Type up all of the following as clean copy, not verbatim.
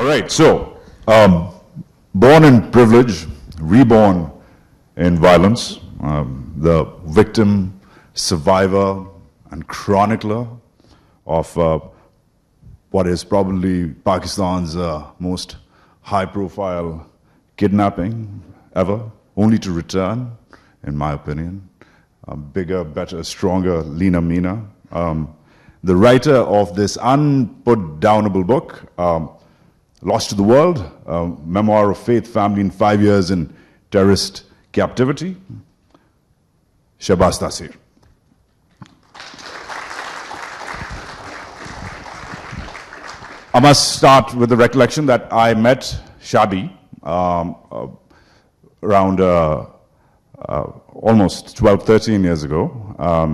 All right, so born in privilege, reborn in violence, the victim, survivor, and chronicler of what is probably Pakistan's most high-profile kidnapping ever, only to return, in my opinion, bigger, better, stronger, leaner, meaner. The writer of this unput-downable book, Lost to the World, memoir of faith, family, and 5 years in terrorist captivity, Shahbaz Taseer. I must start with the recollection that I met Shadi around almost 12, 13 years ago.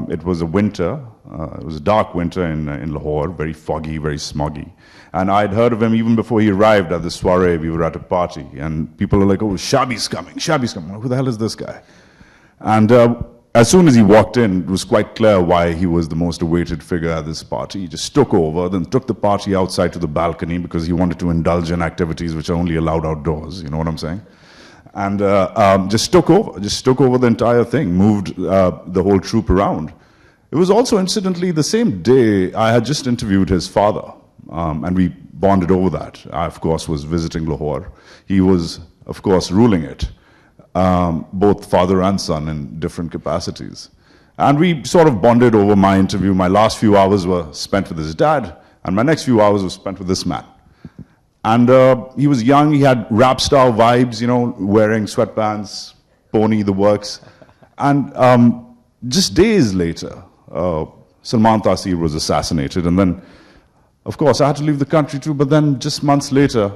It was a winter. It was a dark winter in Lahore, very foggy, very smoggy. And I'd heard of him even before he arrived at the soiree. We were at a party, and people were like, oh, Shadi's coming, Shadi's coming. Who the hell is this guy? And as soon as he walked in, it was quite clear why he was the most awaited figure at this party. He just took over, then took the party outside to the balcony because he wanted to indulge in activities which are only allowed outdoors, you know what I'm saying? And just took over the entire thing, moved the whole troop around. It was also, incidentally, the same day I had just interviewed his father, and we bonded over that. I, of course, was visiting Lahore. He was, of course, ruling it, both father and son in different capacities. And we sort of bonded over my interview. My last few hours were spent with his dad, and my next few hours were spent with this man. And he was young, he had rap star vibes, you know, wearing sweatpants, pony, the works. And just days later, Salman Taseer was assassinated, and then, of course, I had to leave the country too, but then just months later,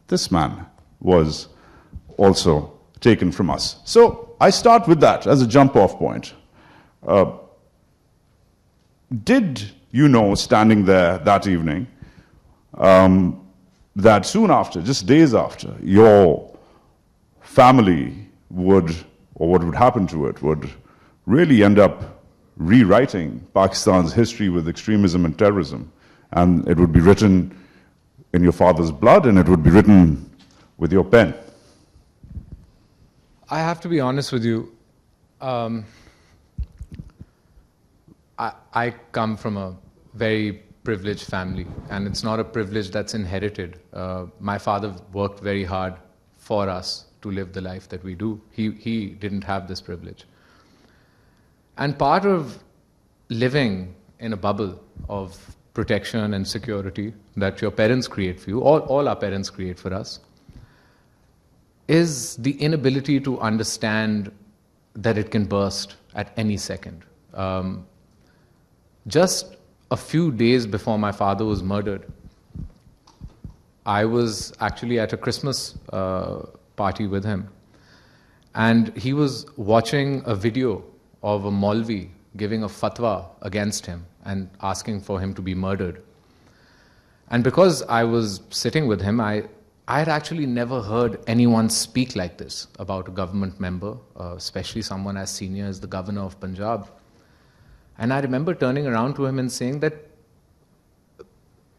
this man was also taken from us. So I start with that as a jump-off point. Did you know, standing there that evening, that soon after, just days after, your family would, or what would happen to it, would really end up rewriting Pakistan's history with extremism and terrorism. And it would be written in your father's blood, and it would be written with your pen. I have to be honest with you. I come from a very privileged family, and it's not a privilege that's inherited. My father worked very hard for us to live the life that we do. He didn't have this privilege. And part of living in a bubble of protection and security that your parents create for you, all our parents create for us, is the inability to understand that it can burst at any second. Just a few days before my father was murdered, I was actually at a Christmas party with him, and he was watching a video of a Maulvi giving a fatwa against him and asking for him to be murdered. And because I was sitting with him, I had actually never heard anyone speak like this about a government member, especially someone as senior as the governor of Punjab. And I remember turning around to him and saying that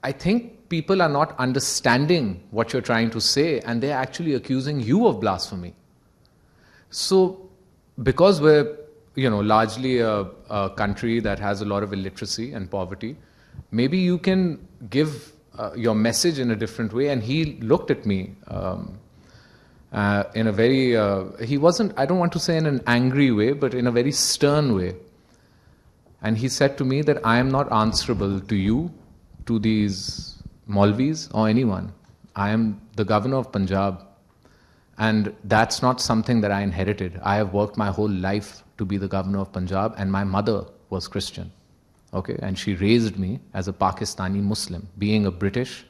I think people are not understanding what you're trying to say, and they're actually accusing you of blasphemy. So, because we're largely a country that has a lot of illiteracy and poverty, maybe you can give your message in a different way. And he looked at me in a very, he wasn't, I don't want to say in an angry way, but in a very stern way. And he said to me that I am not answerable to you, to these Maulvis or anyone. I am the governor of Punjab. And that's not something that I inherited. I have worked my whole life to be the governor of Punjab, and my mother was Christian. Okay, and she raised me as a Pakistani Muslim, being a British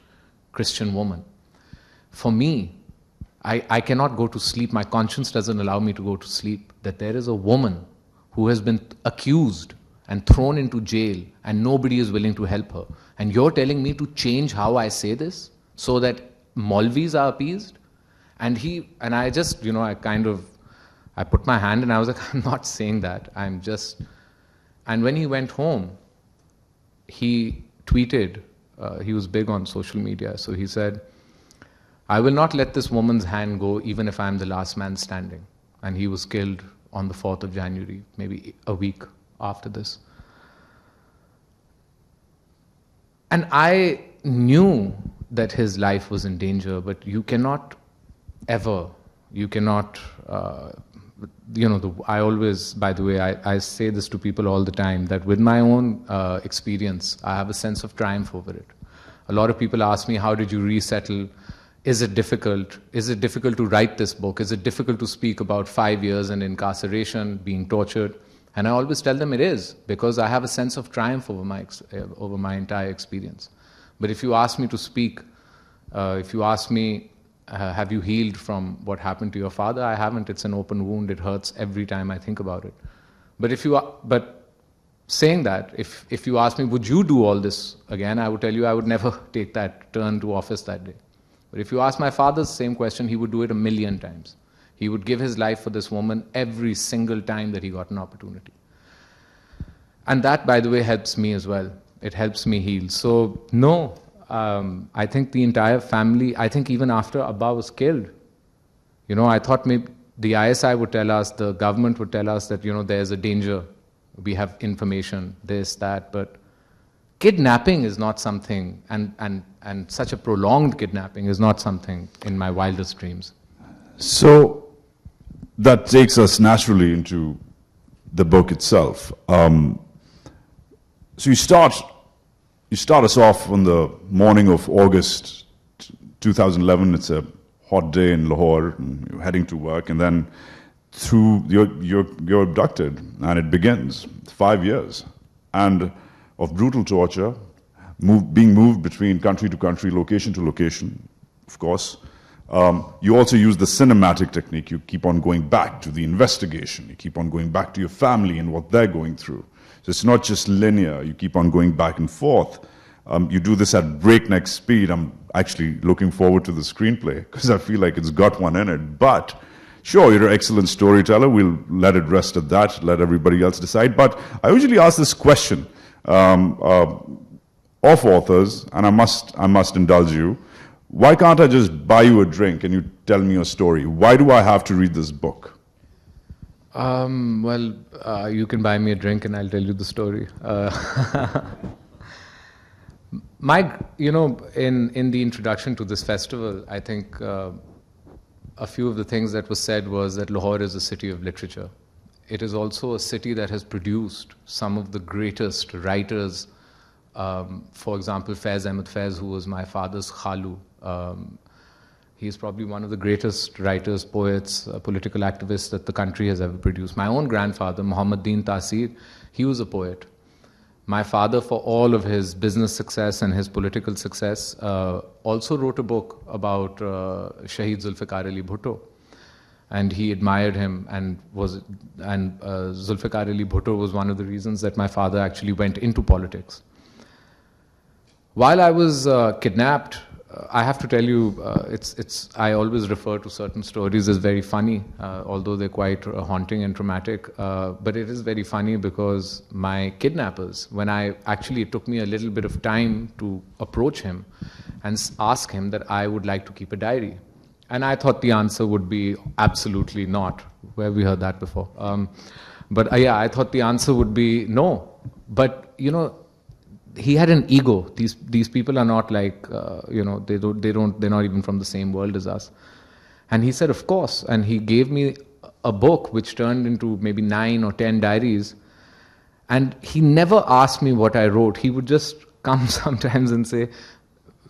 Christian woman. For me, I cannot go to sleep. My conscience doesn't allow me to go to sleep. That there is a woman who has been accused and thrown into jail, and nobody is willing to help her. And you're telling me to change how I say this so that Maulvis are appeased? And I just, I put my hand and I was like, I'm not saying that. And when he went home, he tweeted, he was big on social media, so he said, I will not let this woman's hand go even if I'm the last man standing. And he was killed on the 4th of January, maybe a week after this. And I knew that his life was in danger, but you cannot ever, I always, by the way, I say this to people all the time, that with my own experience, I have a sense of triumph over it. A lot of people ask me, how did you resettle? Is it difficult? Is it difficult to write this book? Is it difficult to speak about 5 years in incarceration, being tortured? And I always tell them it is, because I have a sense of triumph over my entire experience. But if you ask me to speak, if you ask me, have you healed from what happened to your father? I haven't. It's an open wound. It hurts every time I think about it. But saying that, if you ask me, would you do all this again? I would tell you I would never take that turn to office that day. But if you ask my father the same question, he would do it 1,000,000 times. He would give his life for this woman every single time that he got an opportunity. And that, by the way, helps me as well. It helps me heal. So, no, I think the entire family, I think even after Abba was killed, I thought maybe the ISI would tell us, the government would tell us that, there's a danger. We have information, this, that, but kidnapping is not something, and such a prolonged kidnapping is not something in my wildest dreams. So that takes us naturally into the book itself. So you start us off on the morning of August 2011. It's a hot day in Lahore, and you're heading to work, and then you're abducted, and it begins 5 years and of brutal torture, being moved between country to country, location to location, of course. You also use the cinematic technique. You keep on going back to the investigation. You keep on going back to your family and what they're going through. So it's not just linear. You keep on going back and forth. You do this at breakneck speed. I'm actually looking forward to the screenplay because I feel like it's got one in it. But sure, you're an excellent storyteller. We'll let it rest at that, let everybody else decide. But I usually ask this question of authors, and I must indulge you. Why can't I just buy you a drink and you tell me your story? Why do I have to read this book? You can buy me a drink and I'll tell you the story. In the introduction to this festival, I think a few of the things that was said was that Lahore is a city of literature. It is also a city that has produced some of the greatest writers. For example, Faiz Ahmed Faiz, who was my father's khalu. He is probably one of the greatest writers, poets, political activists that the country has ever produced. My own grandfather, Muhammad Taseer, he was a poet. My father, for all of his business success and his political success, also wrote a book about Shaheed Zulfikar Ali Bhutto. And he admired him, and Zulfikar Ali Bhutto was one of the reasons that my father actually went into politics. While I was kidnapped, I have to tell you, I always refer to certain stories as very funny, although they're quite haunting and traumatic. But it is very funny because my kidnappers, it took me a little bit of time to approach him and ask him that I would like to keep a diary. And I thought the answer would be absolutely not. Where have we heard that before? I thought the answer would be no. But, he had an ego. These people are not like, they're not even from the same world as us. And he said, of course. And he gave me a book which turned into maybe 9 or 10 diaries. And he never asked me what I wrote. He would just come sometimes and say,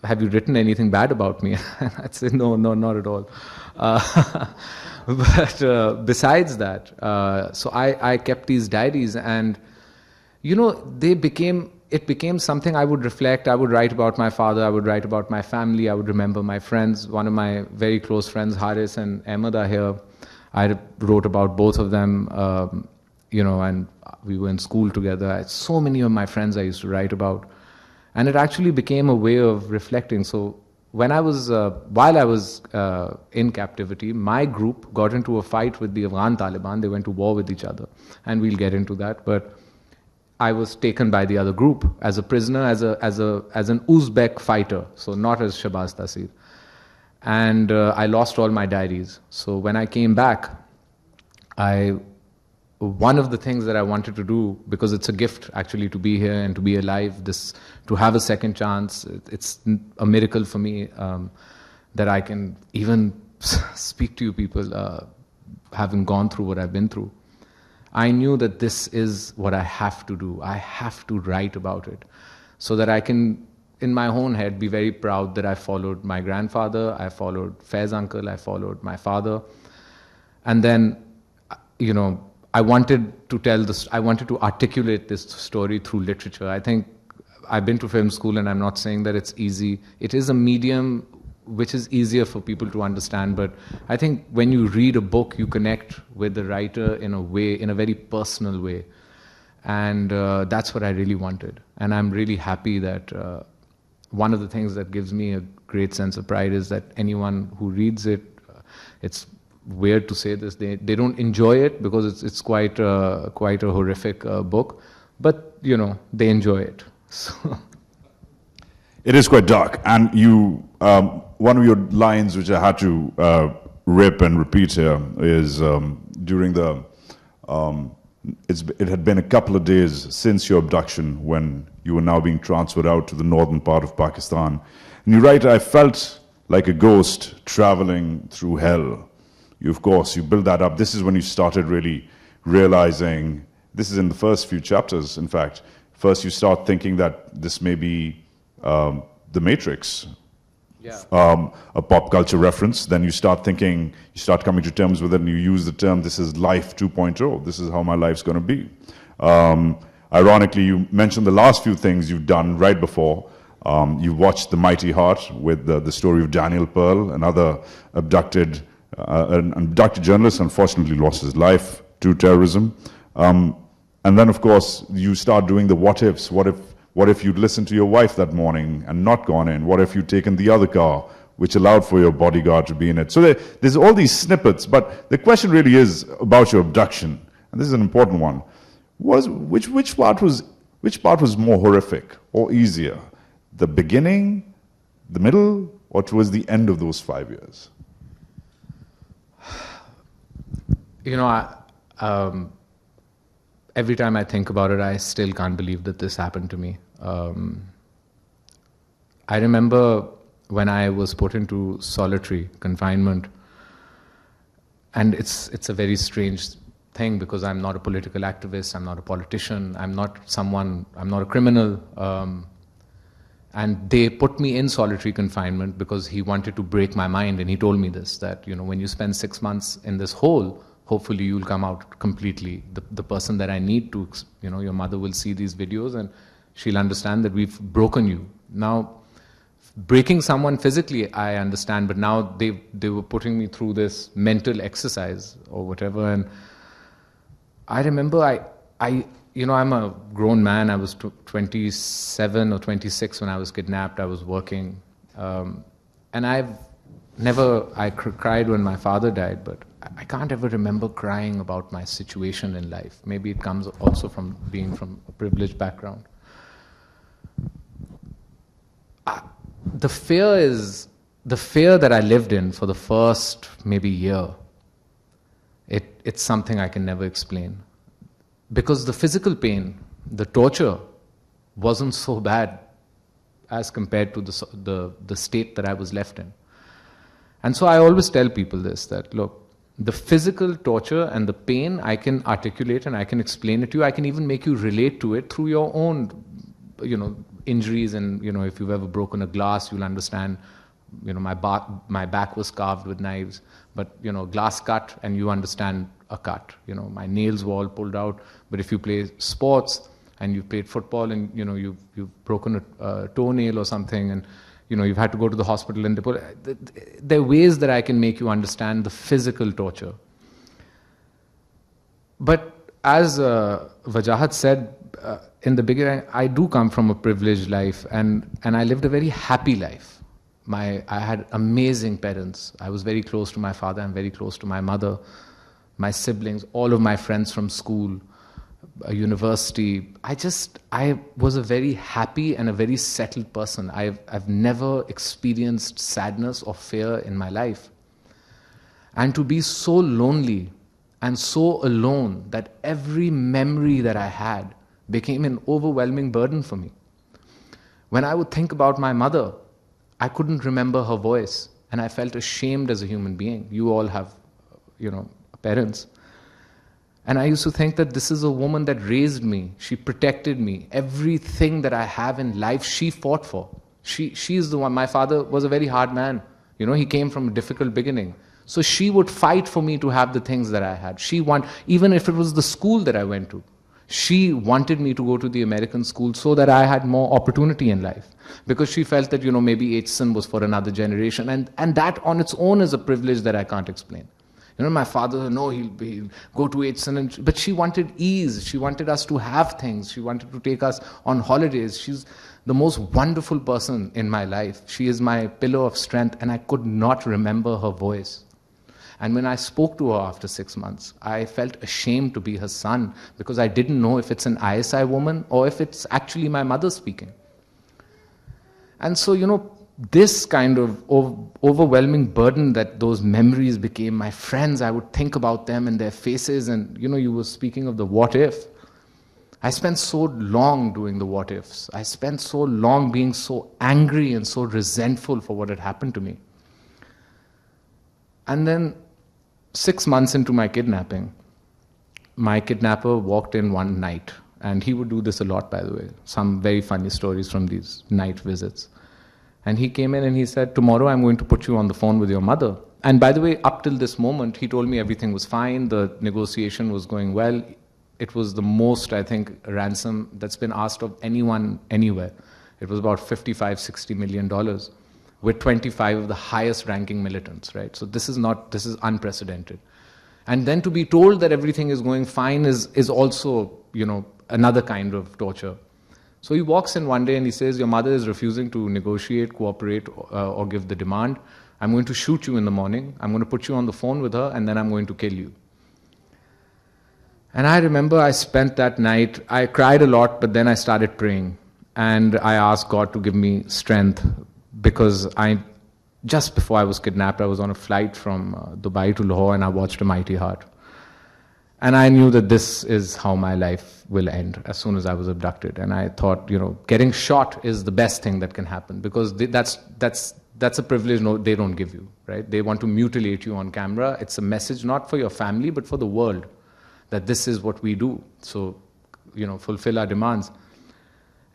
have you written anything bad about me? And I'd say, no, not at all. But besides that, so I kept these diaries, and, it became something I would reflect. I would write about my father. I would write about my family. I would remember my friends. One of my very close friends, Haris and Ahmed, are here. I wrote about both of them, and we were in school together. So many of my friends I used to write about. And it actually became a way of reflecting. So while I was in captivity, my group got into a fight with the Afghan Taliban. They went to war with each other. And we'll get into that. But I was taken by the other group as a prisoner, as an Uzbek fighter, so not as Shahbaz Taseer. And I lost all my diaries. So when I came back, one of the things that I wanted to do, because it's a gift actually to be here and to be alive, to have a second chance, it's a miracle for me that I can even speak to you people, having gone through what I've been through. I knew that this is what I have to do. I have to write about it so that I can, in my own head, be very proud that I followed my grandfather, I followed Faiz's uncle, I followed my father. And then, I wanted to tell this, I wanted to articulate this story through literature. I think I've been to film school, and I'm not saying that it's easy. It is a medium which is easier for people to understand, but I think when you read a book, you connect with the writer in a very personal way. And that's what I really wanted. And I'm really happy that one of the things that gives me a great sense of pride is that anyone who reads it, it's weird to say this, they don't enjoy it because it's quite a horrific book, but they enjoy it. So. It is quite dark, and you one of your lines which I had to rip and repeat here is during the it had been a couple of days since your abduction when you were now being transferred out to the northern part of Pakistan, and you write, I felt like a ghost traveling through hell. Of course, you build that up. This is when you started really realizing, this is in the first few chapters, in fact. First, you start thinking that this may be The Matrix, a pop culture reference. Then you start thinking, you start coming to terms with it, and you use the term, this is life 2.0. This is how my life's going to be. Ironically, you mentioned the last few things you've done right before. You watched The Mighty Heart with the story of Daniel Pearl, another abducted journalist, unfortunately lost his life to terrorism. And then, of course, you start doing the what ifs. What if you'd listened to your wife that morning and not gone in? What if you'd taken the other car, which allowed for your bodyguard to be in it? So there's all these snippets, but the question really is about your abduction, and this is an important one. Which part was more horrific or easier? The beginning, the middle, or towards the end of those 5 years? Every time I think about it, I still can't believe that this happened to me. I remember when I was put into solitary confinement, and it's a very strange thing because I'm not a political activist, I'm not a politician, I'm not a criminal. And they put me in solitary confinement because he wanted to break my mind, and he told me this, that when you spend 6 months in this hole, hopefully you'll come out completely the person that I need to. Your mother will see these videos and she'll understand that we've broken you. Now, breaking someone physically, I understand, but now they were putting me through this mental exercise or whatever. And I remember I'm a grown man. I was 27 or 26 when I was kidnapped. I was working. And I cried when my father died, but I can't ever remember crying about my situation in life. Maybe it comes also from being from a privileged background. The fear that I lived in for the first maybe year. It's something I can never explain. Because the physical pain, the torture, wasn't so bad as compared to the state that I was left in. And so I always tell people this, that look, the physical torture and the pain I can articulate and I can explain it to you. I can even make you relate to it through your own, injuries. And if you've ever broken a glass, you'll understand. My back was carved with knives, but glass cut, and you understand a cut. My nails were all pulled out. But if you play sports and you've played football and you've broken a toenail or something, and you've had to go to the hospital, and there are ways that I can make you understand the physical torture. But as Wajahat said in the beginning, I do come from a privileged life, and I lived a very happy life. I had amazing parents. I was very close to my father. I'm very close to my mother, my siblings, all of my friends from school. a university. I was a very happy and a very settled person. I've never experienced sadness or fear in my life. And to be so lonely and so alone that every memory that I had became an overwhelming burden for me. When I would think about my mother, I couldn't remember her voice, and I felt ashamed as a human being. You all have, parents. And I used to think that this is a woman that raised me. She protected me. Everything that I have in life, she fought for. She's the one. My father was a very hard man. He came from a difficult beginning. So she would fight for me to have the things that I had. Even if it was the school that I went to, she wanted me to go to the American school so that I had more opportunity in life. Because she felt that, maybe Aitchison was for another generation. And that on its own is a privilege that I can't explain. My father, no, he'll go to Aitchison. But she wanted ease. She wanted us to have things. She wanted to take us on holidays. She's the most wonderful person in my life. She is my pillar of strength, and I could not remember her voice. And when I spoke to her after 6 months, I felt ashamed to be her son because I didn't know if it's an ISI woman or if it's actually my mother speaking. And so, this kind of overwhelming burden that those memories became, my friends, I would think about them and their faces. And, you were speaking of the what if. I spent so long doing the what ifs. I spent so long being so angry and so resentful for what had happened to me. And then 6 months into my kidnapping, my kidnapper walked in one night. And he would do this a lot, by the way. Some very funny stories from these night visits. And he came in and he said, tomorrow I'm going to put you on the phone with your mother. And by the way, up till this moment, he told me everything was fine. The negotiation was going well. It was the most, I think, ransom that's been asked of anyone, anywhere. It was about $55-60 million with 25 of the highest ranking militants, right? So this is unprecedented. And then to be told that everything is going fine is also, another kind of torture. So he walks in one day and he says, your mother is refusing to negotiate, cooperate, or give the demand. I'm going to shoot you in the morning. I'm going to put you on the phone with her, and then I'm going to kill you. And I remember I spent that night, I cried a lot, but then I started praying. And I asked God to give me strength because just before I was kidnapped, I was on a flight from Dubai to Lahore and I watched A Mighty Heart. And I knew that this is how my life will end as soon as I was abducted. And I thought, getting shot is the best thing that can happen because that's a privilege they don't give you, right? They want to mutilate you on camera. It's a message not for your family, but for the world that this is what we do. So, fulfill our demands.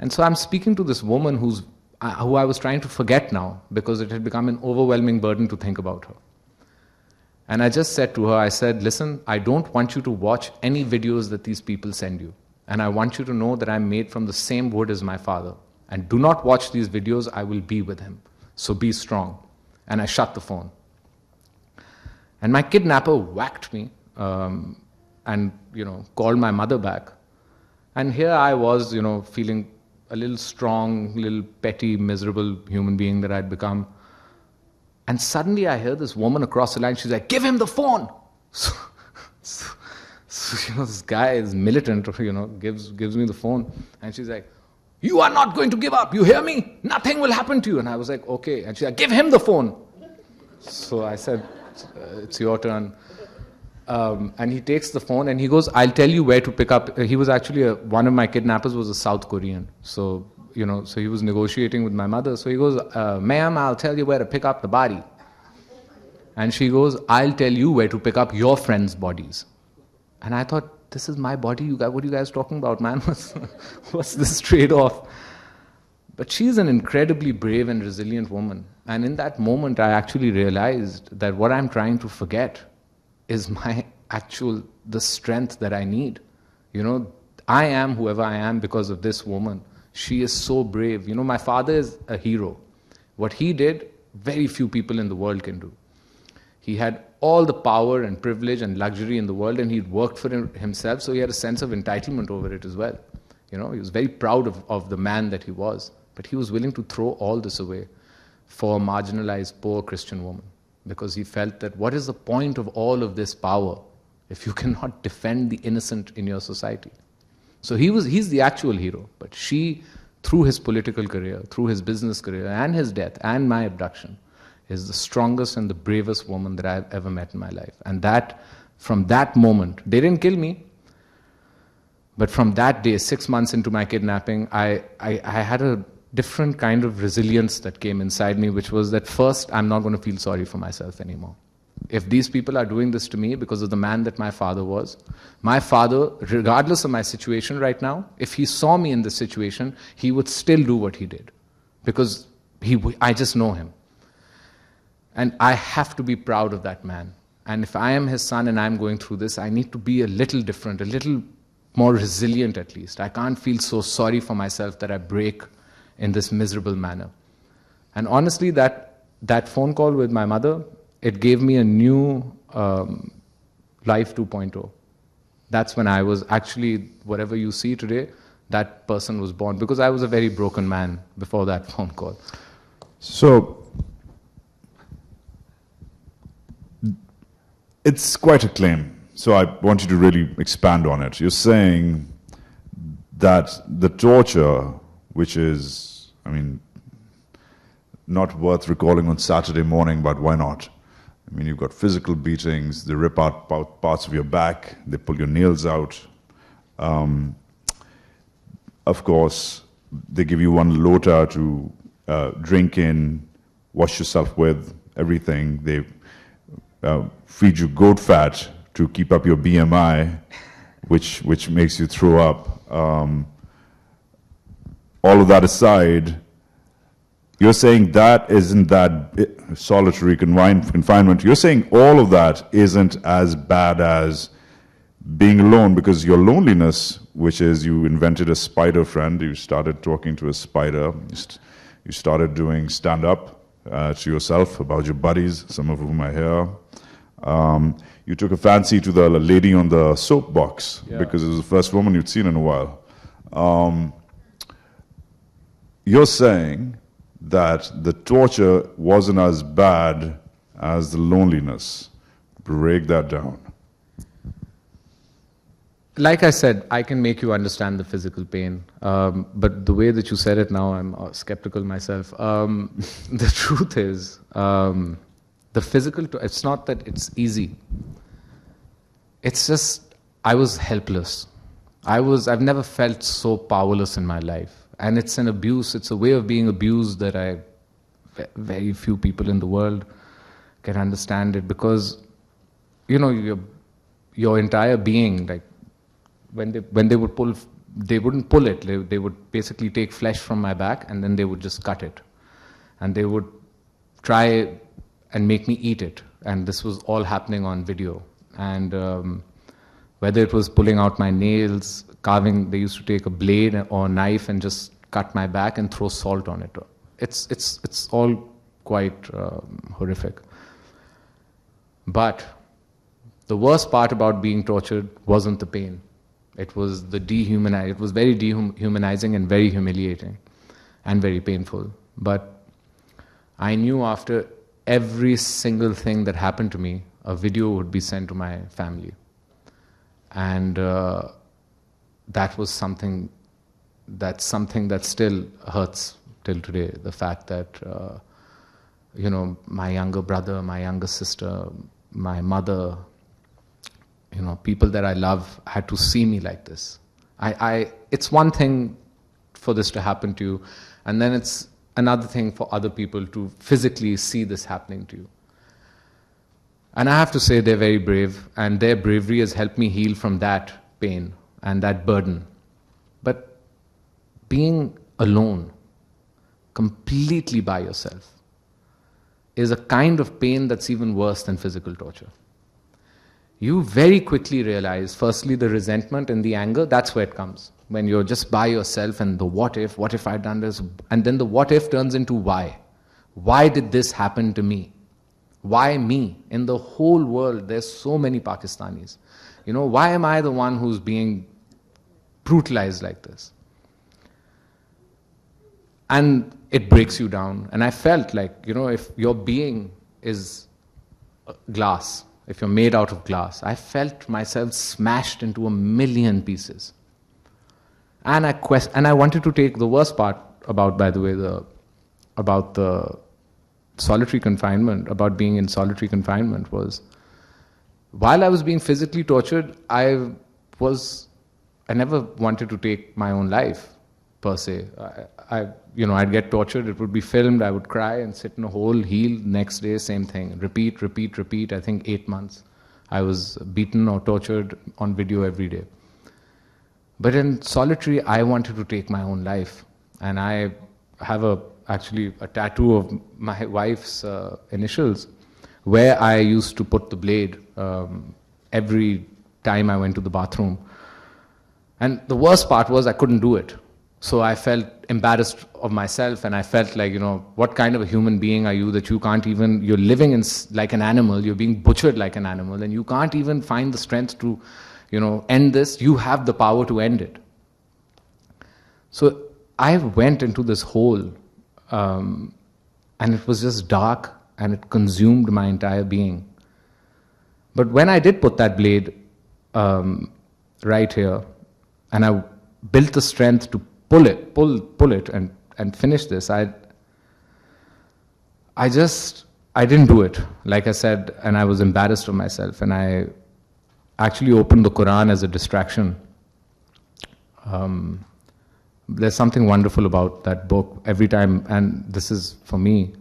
And so I'm speaking to this woman who I was trying to forget now because it had become an overwhelming burden to think about her. And I just said to her, I said, listen, I don't want you to watch any videos that these people send you. And I want you to know that I'm made from the same wood as my father. And do not watch these videos, I will be with him. So be strong. And I shut the phone. And my kidnapper whacked me and, called my mother back. And here I was, feeling a little strong, little petty, miserable human being that I'd become. And suddenly I hear this woman across the line. She's like, give him the phone. So this guy is militant, gives me the phone. And she's like, you are not going to give up. You hear me? Nothing will happen to you. And I was like, okay. And she's like, give him the phone. So I said, it's your turn. And he takes the phone and he goes, I'll tell you where to pick up. He was actually, one of my kidnappers was a South Korean. So he was negotiating with my mother. So he goes, ma'am, I'll tell you where to pick up the body. And she goes, I'll tell you where to pick up your friends' bodies. And I thought, this is my body. What are you guys talking about, man? What's this trade-off? But she's an incredibly brave and resilient woman. And in that moment, I actually realized that what I'm trying to forget is the strength that I need. I am whoever I am because of this woman. She is so brave. My father is a hero. What he did, very few people in the world can do. He had all the power and privilege and luxury in the world, and he'd worked for himself, so he had a sense of entitlement over it as well. He was very proud of the man that he was, but he was willing to throw all this away for a marginalized, poor Christian woman, because he felt that what is the point of all of this power if you cannot defend the innocent in your society? So he's the actual hero. But she, through his political career, through his business career, and his death, and my abduction, is the strongest and the bravest woman that I've ever met in my life. And that, from that moment, they didn't kill me, but from that day, 6 months into my kidnapping, I had a different kind of resilience that came inside me, which was that first, I'm not going to feel sorry for myself anymore. If these people are doing this to me because of the man that my father was, my father, regardless of my situation right now, if he saw me in this situation, he would still do what he did. Because I just know him. And I have to be proud of that man. And if I am his son and I'm going through this, I need to be a little different, a little more resilient at least. I can't feel so sorry for myself that I break in this miserable manner. And honestly, that phone call with my mother, it gave me a new life 2.0. That's when I was actually, whatever you see today, that person was born. Because I was a very broken man before that phone call. So, it's quite a claim. So I want you to really expand on it. You're saying that the torture, which is, I mean, not worth recalling on Saturday morning, but why not? I mean, you've got physical beatings, they rip out parts of your back, they pull your nails out. Of course, they give you one lota to drink in, wash yourself with, everything. They feed you goat fat to keep up your BMI, which makes you throw up. All of that aside, you're saying that isn't that solitary confinement. You're saying all of that isn't as bad as being alone, because your loneliness, which is you invented a spider friend, you started talking to a spider, you started doing stand-up to yourself about your buddies, some of whom are here. You took a fancy to the lady on the soapbox, because it was the first woman you'd seen in a while. You're saying that the torture wasn't as bad as the loneliness. Break that down. Like I said, I can make you understand the physical pain. But the way that you said it now, I'm skeptical myself. The truth is, the physical, it's not that it's easy. It's just, I was helpless. I've never felt so powerless in my life. And it's an abuse, it's a way of being abused that very few people in the world can understand it, because, you know, your entire being, like, when they would pull, they wouldn't pull it, they would basically take flesh from my back and then they would just cut it. And they would try and make me eat it. And this was all happening on video. And whether it was pulling out my nails, carving, they used to take a blade or a knife and just cut my back and throw salt on it. It's all quite horrific. But the worst part about being tortured wasn't the pain. It was it was very dehumanizing and very humiliating and very painful. But I knew after every single thing that happened to me, a video would be sent to my family. And that was something that still hurts till today. The fact that, you know, my younger brother, my younger sister, my mother, you know, people that I love had to see me like this. It's one thing for this to happen to you, and then it's another thing for other people to physically see this happening to you. And I have to say they're very brave, and their bravery has helped me heal from that pain and that burden. But being alone, completely by yourself, is a kind of pain that's even worse than physical torture. You very quickly realize, firstly, the resentment and the anger, that's where it comes. When you're just by yourself and the what if I'd done this? And then the what if turns into why. Why did this happen to me? Why me? In the whole world, there's so many Pakistanis. You know, why am I the one who's being brutalized like this? And it breaks you down. And I felt like, you know, if your being is glass, if you're made out of glass, I felt myself smashed into a million pieces. And I wanted to take the worst part about, by the way, about the solitary confinement, about being in solitary confinement was, while I was being physically tortured, I never wanted to take my own life, per se. I'd get tortured, it would be filmed, I would cry and sit in a hole, heal, next day, same thing. Repeat. I think 8 months. I was beaten or tortured on video every day. But in solitary, I wanted to take my own life. And I have actually a tattoo of my wife's initials, where I used to put the blade every time I went to the bathroom. And the worst part was I couldn't do it. So I felt embarrassed of myself, and I felt like, what kind of a human being are you that you can't even, you're living like an animal, you're being butchered like an animal, and you can't even find the strength to, end this. You have the power to end it. So I went into this hole, and it was just dark, and it consumed my entire being. But when I did put that blade right here, and I built the strength to pull it and finish this, I didn't do it, like I said, and I was embarrassed of myself, and I actually opened the Quran as a distraction. There's something wonderful about that book. Every time, and this is for me,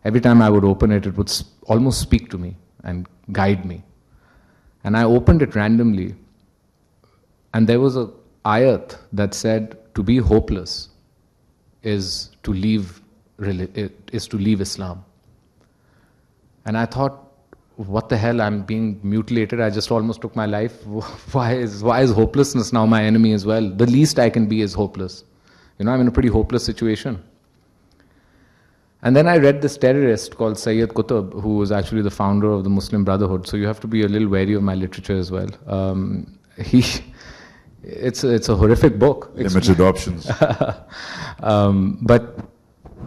every time I would open it, it would almost speak to me and guide me. And I opened it randomly, and there was a ayat that said, to be hopeless is to leave Islam. And I thought, what the hell, I'm being mutilated, I just almost took my life. Why is hopelessness now my enemy as well? The least I can be is hopeless. I'm in a pretty hopeless situation. And then I read this terrorist called Sayyid Qutb, who was actually the founder of the Muslim Brotherhood. So you have to be a little wary of my literature as well. It's a horrific book. Limited options. But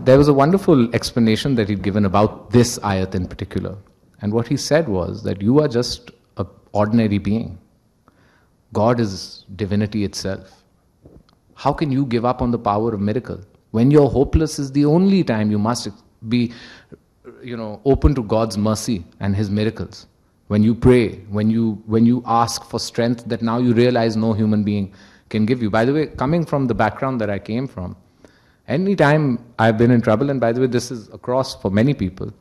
there was a wonderful explanation that he'd given about this ayat in particular. And what he said was that you are just an ordinary being. God is divinity itself. How can you give up on the power of miracle? When you're hopeless is the only time you must be, open to God's mercy and His miracles. When you pray, when you ask for strength that now you realize no human being can give you. By the way, coming from the background that I came from, any time I've been in trouble, and by the way, this is across for many people,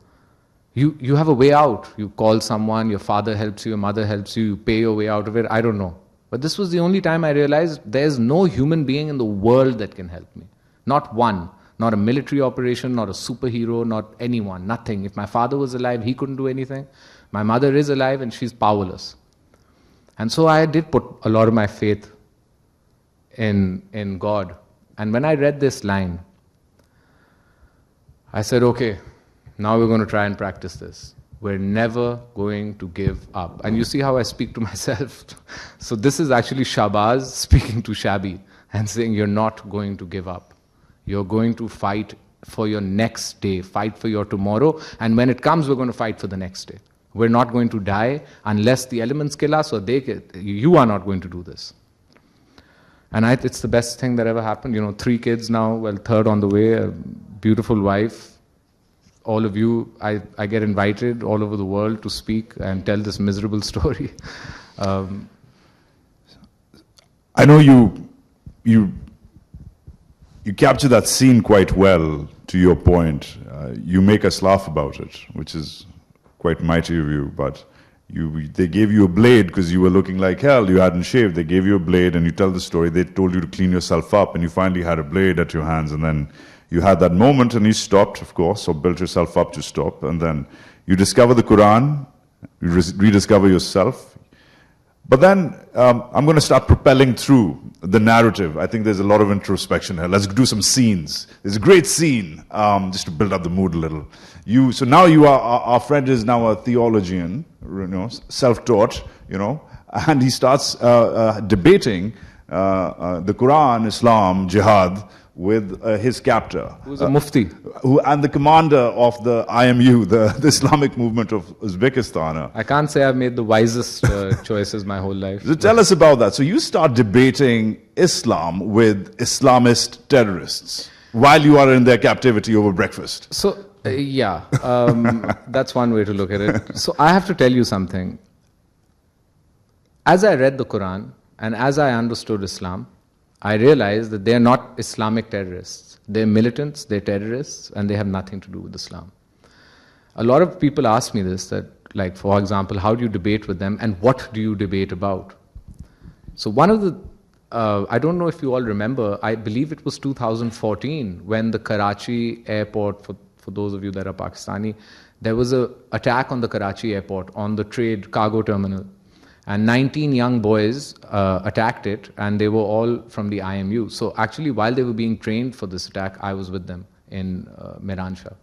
you have a way out. You call someone, your father helps you, your mother helps you, you pay your way out of it, I don't know. But this was the only time I realized there's no human being in the world that can help me. Not one. Not a military operation, not a superhero, not anyone, nothing. If my father was alive, he couldn't do anything. My mother is alive and she's powerless. And so I did put a lot of my faith in God. And when I read this line, I said, okay, now we're going to try and practice this. We're never going to give up. And you see how I speak to myself. So this is actually Shahbaz speaking to Shadi and saying, you're not going to give up. You're going to fight for your next day, fight for your tomorrow. And when it comes, we're going to fight for the next day. We're not going to die unless the elements kill us, or you are not going to do this. And it's the best thing that ever happened. 3 kids now, well, 3rd on the way, a beautiful wife. All of you, I get invited all over the world to speak and tell this miserable story. I know you capture that scene quite well, to your point. You make us laugh about it, which is quite mighty of you, but they gave you a blade because you were looking like hell, you hadn't shaved. They gave you a blade and you tell the story. They told you to clean yourself up and you finally had a blade at your hands, and then you had that moment and you stopped, of course, or built yourself up to stop, and then you discover the Quran, you rediscover yourself. But then I'm going to start propelling through the narrative. I think there's a lot of introspection here. Let's do some scenes. There's a great scene, just to build up the mood a little. So now our friend is now a theologian, self-taught, and he starts debating the Quran, Islam, jihad, with his captor. Who's a mufti? And the commander of the IMU, the Islamic movement of Uzbekistan. I can't say I've made the wisest choices my whole life. So tell us about that. So you start debating Islam with Islamist terrorists while you are in their captivity over breakfast. So, that's one way to look at it. So I have to tell you something. As I read the Quran and as I understood Islam, I realized that they are not Islamic terrorists. They're militants, they're terrorists, and they have nothing to do with Islam. A lot of people ask me this, that, like, for example, how do you debate with them and what do you debate about? So one of the, I don't know if you all remember, I believe it was 2014 when the Karachi airport, for those of you that are Pakistani, there was an attack on the Karachi airport, on the trade cargo terminal. And 19 young boys attacked it, and they were all from the IMU. So actually, while they were being trained for this attack, I was with them in Miransha,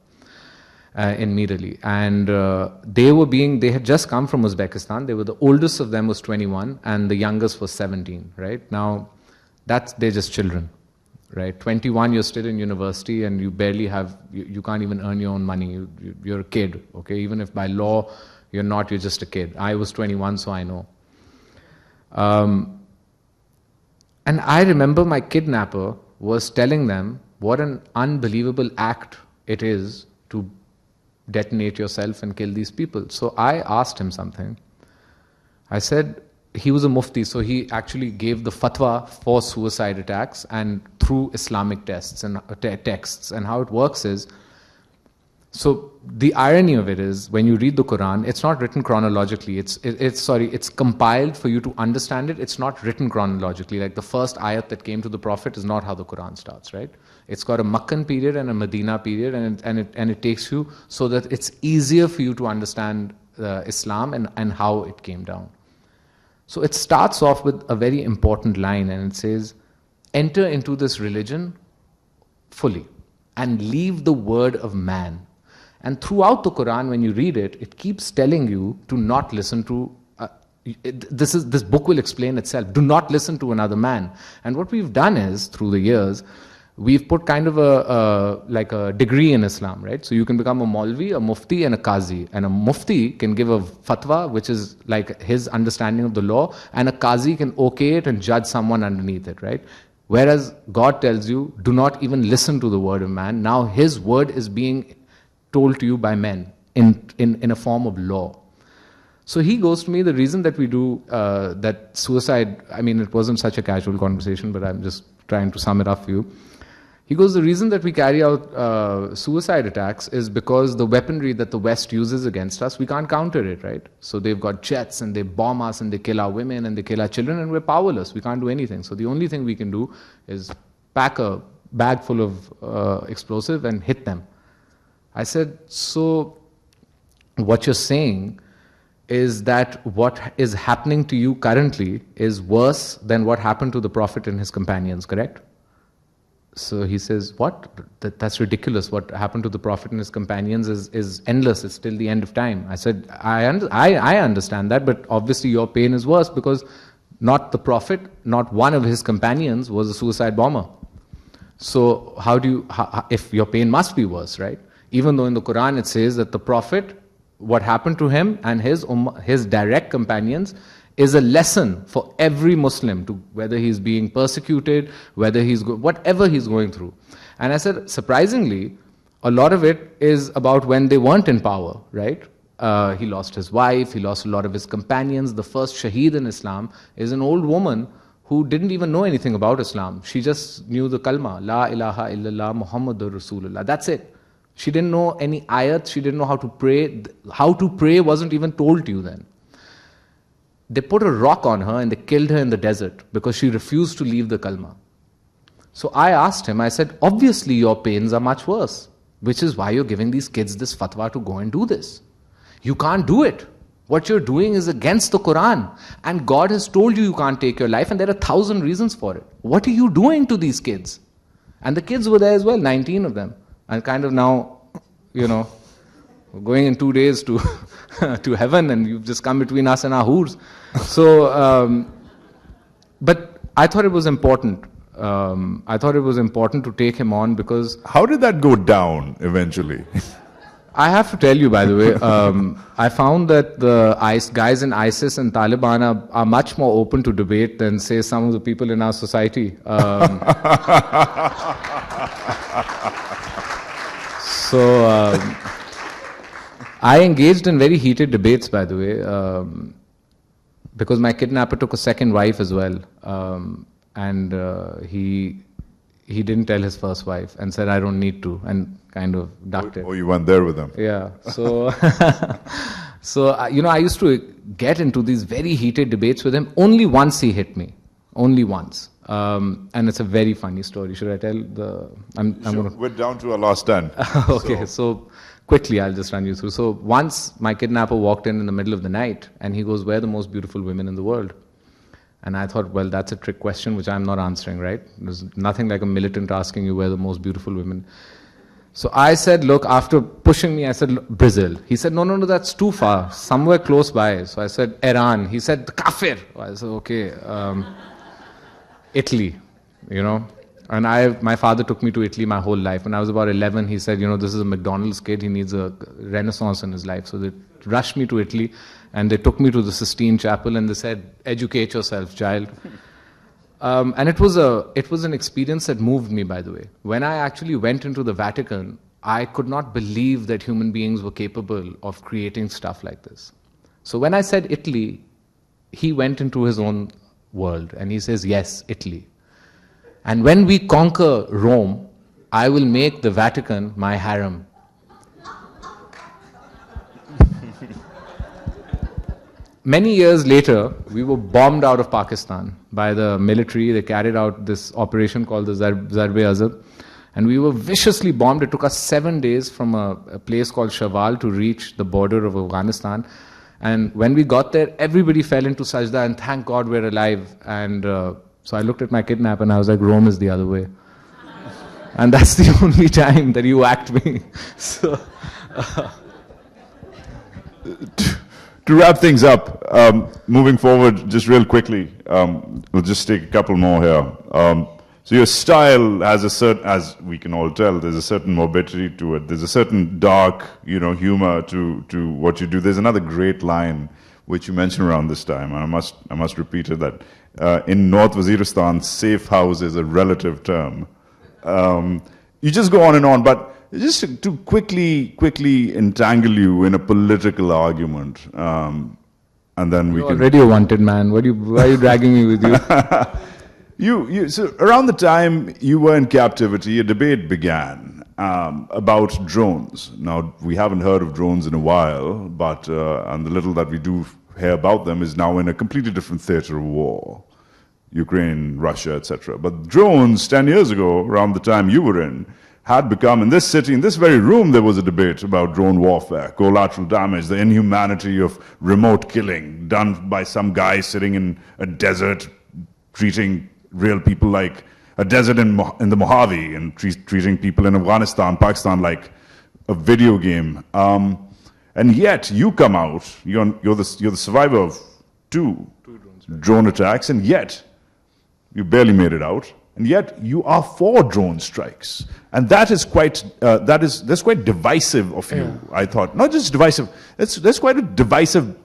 in Mir Ali. And they had just come from Uzbekistan. The oldest of them was 21, and the youngest was 17, right? Now, they're just children, right? 21, you're still in university, and you barely have, you can't even earn your own money. You're a kid, okay? Even if by law, you're not, you're just a kid. I was 21, so I know. And I remember my kidnapper was telling them what an unbelievable act it is to detonate yourself and kill these people. So I asked him something. I said, he was a mufti, so he actually gave the fatwa for suicide attacks and through Islamic texts. And how it works is, so the irony of it is, when you read the Quran, it's not written chronologically. It's compiled for you to understand it. It's not written chronologically. Like the first ayat that came to the Prophet is not how the Quran starts, right? It's got a Meccan period and a Medina period, and it takes you so that it's easier for you to understand Islam and how it came down. So it starts off with a very important line, and it says, "Enter into this religion fully and leave the word of man." And throughout the Quran, when you read it, it keeps telling you to not listen to, this book will explain itself, do not listen to another man. And what we've done is, through the years, we've put kind of a degree in Islam, right? So you can become a Maulvi, a Mufti, and a Qazi. And a Mufti can give a fatwa, which is like his understanding of the law, and a Qazi can okay it and judge someone underneath it, right? Whereas God tells you, do not even listen to the word of man. Now his word is being told to you by men in a form of law. So he goes to me, the reason that we do that suicide, I mean, it wasn't such a casual conversation, but I'm just trying to sum it up for you. He goes, the reason that we carry out suicide attacks is because the weaponry that the West uses against us, we can't counter it, right? So they've got jets and they bomb us and they kill our women and they kill our children, and we're powerless. We can't do anything. So the only thing we can do is pack a bag full of explosive and hit them. I said, so what you're saying is that what is happening to you currently is worse than what happened to the Prophet and his companions, correct? So he says, what? That's ridiculous. What happened to the Prophet and his companions is endless. It's till the end of time. I said, I understand that, but obviously your pain is worse because not the Prophet, not one of his companions was a suicide bomber. So if your pain must be worse, right? Even though in the Quran it says that the Prophet, what happened to him and his direct companions is a lesson for every Muslim, to whether he's being persecuted, whether whatever he's going through. And I said, surprisingly, a lot of it is about when they weren't in power, right? He lost his wife, he lost a lot of his companions. The first Shaheed in Islam is an old woman who didn't even know anything about Islam. She just knew the kalma, La ilaha illallah Muhammadur Rasulullah. That's it. She didn't know any ayat, she didn't know how to pray. How to pray wasn't even told to you then. They put a rock on her and they killed her in the desert because she refused to leave the kalma. So I asked him, I said, obviously your pains are much worse, which is why you're giving these kids this fatwa to go and do this. You can't do it. What you're doing is against the Quran. And God has told you can't take your life, and there are 1,000 reasons for it. What are you doing to these kids? And the kids were there as well, 19 of them. And kind of now, we're going in 2 days to to heaven, and you've just come between us and our hoors. So, but I thought it was important I thought it was important to take him on because How did that go down eventually? I have to tell you, by the way, I found that the guys in ISIS and Taliban are much more open to debate than, say, some of the people in our society. I engaged in very heated debates, by the way, because my kidnapper took a second wife as well, and he didn't tell his first wife and said, "I don't need to," and kind of ducked it. Oh, you went there with them. Yeah. So, I used to get into these very heated debates with him. Only once he hit me. Only once. And it's a very funny story. Should I tell the... We're down to our last 10. Okay, so quickly I'll just run you through. So once my kidnapper walked in the middle of the night and he goes, "Where are the most beautiful women in the world?" And I thought, well, that's a trick question which I'm not answering, right? There's nothing like a militant asking you where the most beautiful women. So I said, look, after pushing me, I said, Brazil. He said, no, that's too far, somewhere close by. So I said, Iran. He said, the kafir. I said, okay, Italy, And my father took me to Italy my whole life. When I was about 11, he said, this is a McDonald's kid. He needs a renaissance in his life. So they rushed me to Italy, and they took me to the Sistine Chapel, and they said, educate yourself, child. And it was an experience that moved me, by the way. When I actually went into the Vatican, I could not believe that human beings were capable of creating stuff like this. So when I said Italy, he went into his own world, and he says, yes, Italy. And when we conquer Rome, I will make the Vatican my harem. Many years later, we were bombed out of Pakistan by the military. They carried out this operation called the Zarb-e-Azab. And we were viciously bombed. It took us 7 days from a place called Shawal to reach the border of Afghanistan. And when we got there, everybody fell into sajda, and thank God we're alive. And so I looked at my kidnapper and I was like, Rome is the other way. And that's the only time that you whacked me. So... To wrap things up, moving forward, just real quickly, we'll just take a couple more here. So your style has a certain, as we can all tell, there's a certain morbidity to it. There's a certain dark, humor to what you do. There's another great line which you mentioned around this time, and I must repeat it, that in North Waziristan, safe house is a relative term. You just go on, but just to quickly entangle you in a political argument, and then we You're can... already a wanted man. Why are you dragging me with you? So around the time you were in captivity, a debate began about drones. Now, we haven't heard of drones in a while, but and the little that we do hear about them is now in a completely different theater of war. Ukraine, Russia, etc. But drones, 10 years ago, around the time you were in, had become, in this city, in this very room, there was a debate about drone warfare, collateral damage, the inhumanity of remote killing done by some guy sitting in a desert, treating real people like a desert in the Mojave, and treating people in Afghanistan, Pakistan like a video game. And yet, you come out, you're the survivor of two drone attacks, and yet, you barely made it out. And yet you are for drone strikes, and that is quite that's quite divisive of you. Yeah. I thought, not just divisive. That's quite a divisive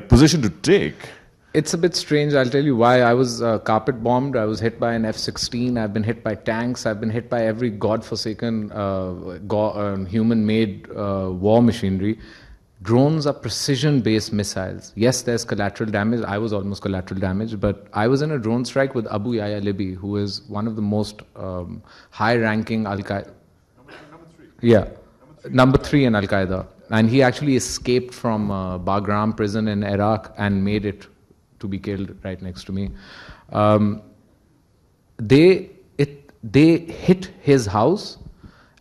position to take. It's a bit strange. I'll tell you why. I was carpet bombed. I was hit by an F-16. I've been hit by tanks. I've been hit by every godforsaken human-made war machinery. Drones are precision-based missiles. Yes, there's collateral damage. I was almost collateral damage, but I was in a drone strike with Abu Yahya Libby, who is one of the most high-ranking Al-Qaeda. Number 3. Yeah, number 3 in Al-Qaeda. And he actually escaped from Bagram prison in Iraq and made it to be killed right next to me. They hit his house,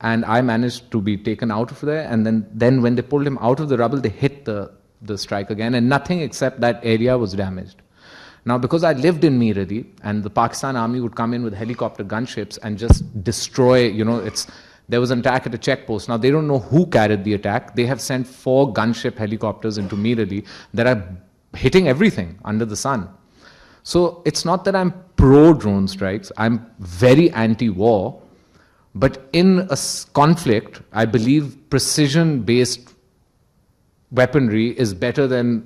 and I managed to be taken out of there. And then when they pulled him out of the rubble, they hit the strike again, and nothing except that area was damaged. Now, because I lived in Meeradi, and the Pakistan army would come in with helicopter gunships and just destroy, there was an attack at a checkpost. Now, they don't know who carried the attack. They have sent 4 gunship helicopters into Meeradi that are hitting everything under the sun. So it's not that I'm pro drone strikes. I'm very anti-war. But in a conflict, I believe precision-based weaponry is better than,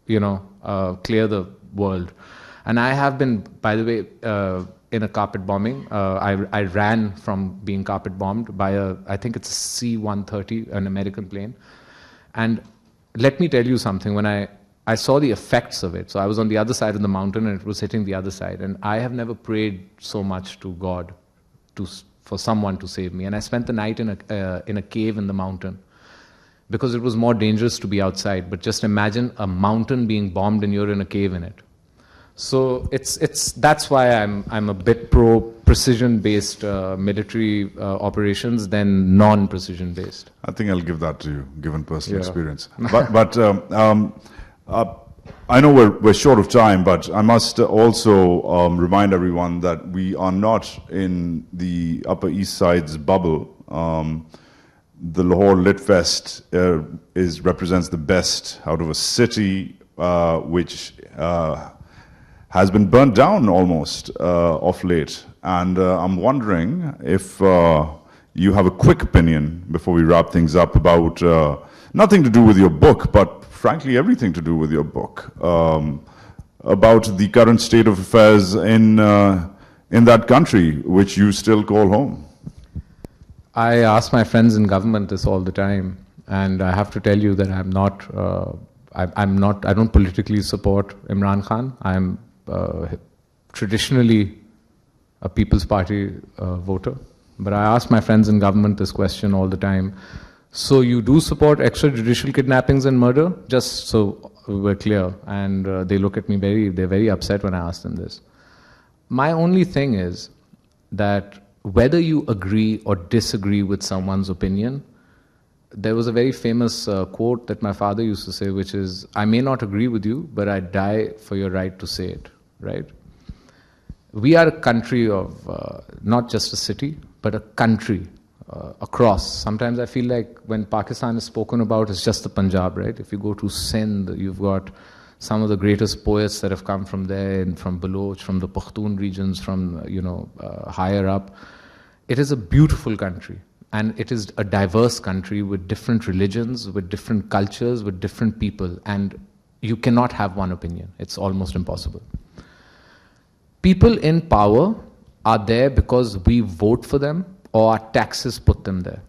clear the world. And I have been, by the way, in a carpet bombing. I ran from being carpet bombed by I think it's a C-130, an American plane. And let me tell you something, when I saw the effects of it, so I was on the other side of the mountain and it was hitting the other side, and I have never prayed so much to God for someone to save me. And I spent the night in a cave in the mountain because it was more dangerous to be outside. But just imagine a mountain being bombed and you're in a cave in it. So that's why I'm a bit pro precision-based military operations than non-precision-based. I think I'll give that to you, given personal experience. But I know we're short of time, but I must also remind everyone that we are not in the Upper East Side's bubble. The Lahore Lit Fest represents the best out of a city which has been burnt down almost of late. And I'm wondering if you have a quick opinion before we wrap things up about nothing to do with your book, but frankly everything to do with your book, about the current state of affairs in that country, which you still call home. I ask my friends in government this all the time, and I have to tell you that I don't politically support Imran Khan. I'm traditionally a People's Party voter. But I ask my friends in government this question all the time. So you do support extrajudicial kidnappings and murder? Just so we're clear. And they look at me they're very upset when I ask them this. My only thing is that whether you agree or disagree with someone's opinion, there was a very famous quote that my father used to say, which is, I may not agree with you, but I die for your right to say it, right? We are a country of, not just a city, but a country across. Sometimes I feel like when Pakistan is spoken about, it's just the Punjab, right? If you go to Sindh, you've got some of the greatest poets that have come from there, and from Baloch, from the Pakhtun regions, from, higher up. It is a beautiful country. And it is a diverse country with different religions, with different cultures, with different people. And you cannot have one opinion. It's almost impossible. People in power are there because we vote for them or our taxes put them there.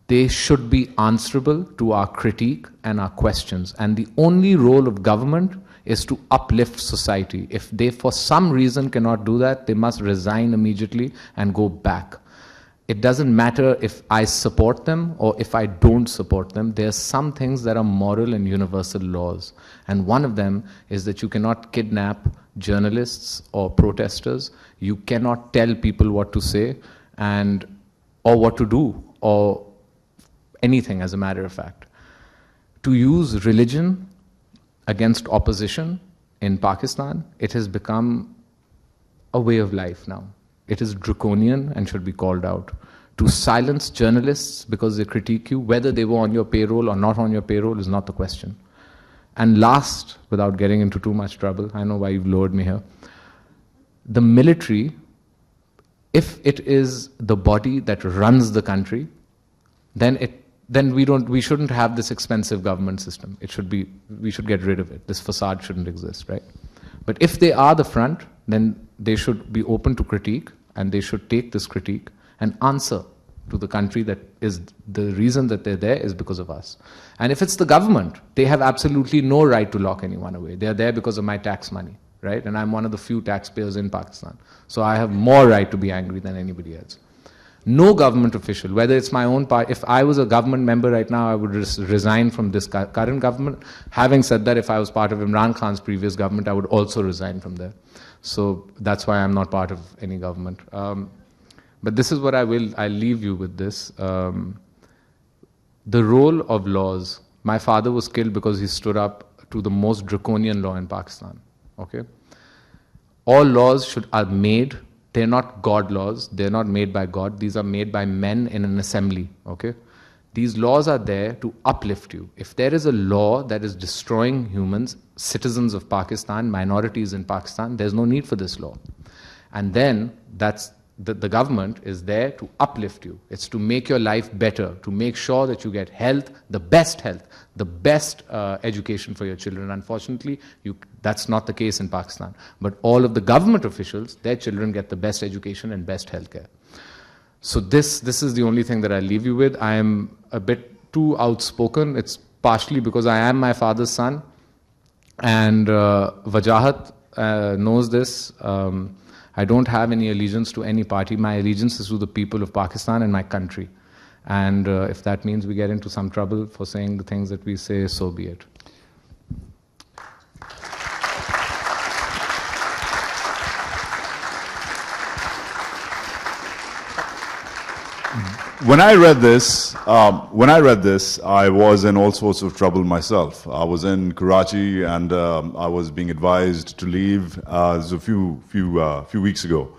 They should be answerable to our critique and our questions. And the only role of government is to uplift society. If they, for some reason, cannot do that, they must resign immediately and go back. It doesn't matter if I support them or if I don't support them. There are some things that are moral and universal laws. And one of them is that you cannot kidnap journalists or protesters. You cannot tell people what to say or what to do or anything, as a matter of fact. To use religion against opposition in Pakistan, it has become a way of life now. It is draconian and should be called out. To silence journalists because they critique you, whether they were on your payroll or not on your payroll, is not the question. And last, without getting into too much trouble, I know why you've lured me here, the military, if it is the body that runs the country, then we shouldn't have this expensive government system. We should get rid of it. This facade shouldn't exist, right? But if they are the front, then they should be open to critique, and they should take this critique and answer to the country that is the reason that they're there is because of us. And if it's the government, they have absolutely no right to lock anyone away. They're there because of my tax money, right? And I'm one of the few taxpayers in Pakistan. So I have more right to be angry than anybody else. No government official, whether it's my own party, if I was a government member right now, I would resign from this current government. Having said that, if I was part of Imran Khan's previous government, I would also resign from there. So that's why I'm not part of any government. But this is what I'll leave you with this. The role of laws. My father was killed because he stood up to the most draconian law in Pakistan. Okay? All laws are made. They're not God laws. They're not made by God. These are made by men in an assembly. Okay? These laws are there to uplift you. If there is a law that is destroying humans, citizens of Pakistan, minorities in Pakistan, there's no need for this law. And then the government is there to uplift you. It's to make your life better, to make sure that you get health, the best education for your children. Unfortunately, that's not the case in Pakistan. But all of the government officials, their children get the best education and best healthcare. So this is the only thing that I leave you with. I am a bit too outspoken. It's partially because I am my father's son, and Wajahat knows this. I don't have any allegiance to any party. My allegiance is to the people of Pakistan and my country. And if that means we get into some trouble for saying the things that we say, so be it. When I read this, I was in all sorts of trouble myself. I was in Karachi, and I was being advised to leave. This was a few weeks ago.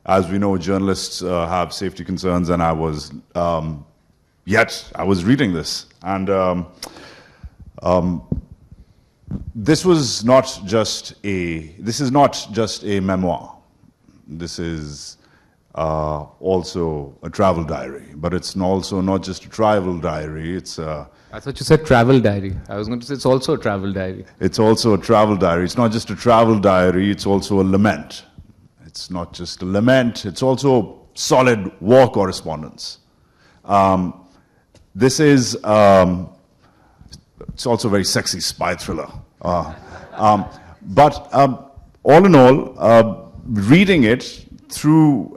As we know, journalists have safety concerns, and I was reading this, and this is not just a memoir. This is also a travel diary, but it's also not just a travel diary. I thought you said travel diary. I was going to say it's also a travel diary. It's also a travel diary. It's not just a travel diary. It's also a lament. It's not just a lament. It's also solid war correspondence. This is it's also a very sexy spy thriller. But all in all, reading it through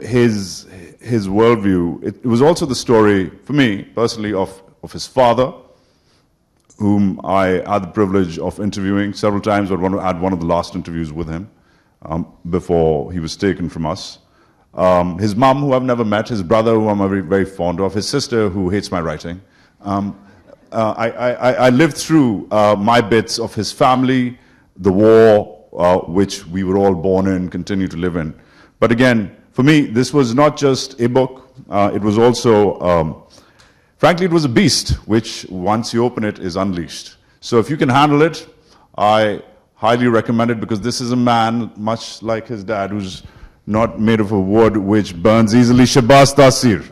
his worldview, it was also the story, for me personally, of his father, whom I had the privilege of interviewing several times. I had one of the last interviews with him before he was taken from us. His mum, who I've never met, his brother, who I'm very, very fond of, his sister, who hates my writing. I lived through my bits of his family, the war, which we were all born in, continue to live in. But again, for me, this was not just a book. It was also, frankly, it was a beast, which once you open it is unleashed. So if you can handle it, I highly recommend it, because this is a man, much like his dad, who's not made of a wood which burns easily. Shahbaz Taseer.